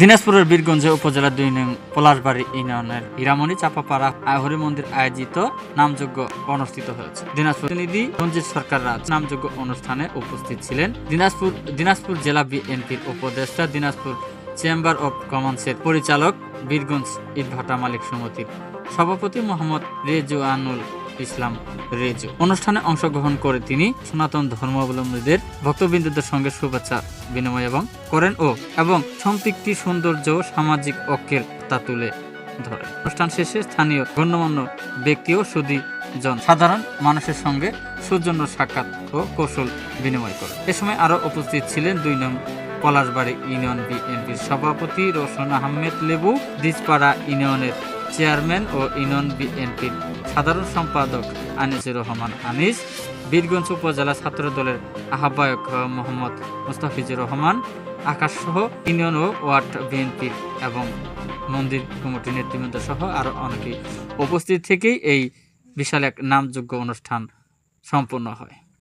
দিনাজপুরের বীরগঞ্জ উপজেলার ২ নং পলাশবাড়ী ইউনিয়নের হীরামণি চাপাপাড়া হরি মন্দির আয়োজিত নামযজ্ঞ অনুষ্ঠিত হয়েছে। দিনাজপুর প্রতিনিধি রঞ্জিত সরকার রাজ নামযজ্ঞ অনুষ্ঠানে উপস্থিত ছিলেন। দিনাজপুর জেলা বিএনপির উপদেষ্টা, দিনাজপুর চেম্বার অব কমার্সের পরিচালক, বীরগঞ্জ ইটভাটা মালিক সমিতির সভাপতি মোহাম্মদ রেজওয়ানুল ইসলাম রেজু। অনুষ্ঠানে অংশগ্রহণ করে তিনি সনাতন ধর্মাবলম্বীদের ভক্তবৃন্দদের সঙ্গে শুভেচ্ছা বিনিময় করেন এবং সম্পৃক্তি, সৌন্দর্য ও সামাজিক ঐক্যের তা তুলে ধরেন। অনুষ্ঠান শেষে স্থানীয় গণ্যমান্য ব্যক্তি ও সুধীজন সাধারণ মানুষের সঙ্গে সৌজন্য সাক্ষাৎ ও কৌশল বিনিময় করেন। এ সময় আরও উপস্থিত ছিলেন ২ নং পলাশবাড়ী ইউনিয়ন বিএনপির সভাপতি রোশন আহমেদ লেবু, দিজপাড়া ইউনিয়নের চেয়ারম্যান ও ইউনিয়ন বিএনপির সাধারণ সম্পাদক আনিসুর রহমান আনিস, বীরগঞ্জ উপজেলা ছাত্র দলের আহ্বায়ক মোহাম্মদ মুস্তাফিজুর রহমান আকাশ সহ ইউনিয়ন ও ওয়ার্ড বিএনপির এবং মন্দির কমিটির নেতৃবৃন্দ সহ আরও অনেকেই উপস্থিত থেকেই এই বিশাল এক নামযজ্ঞ অনুষ্ঠান সম্পন্ন হয়।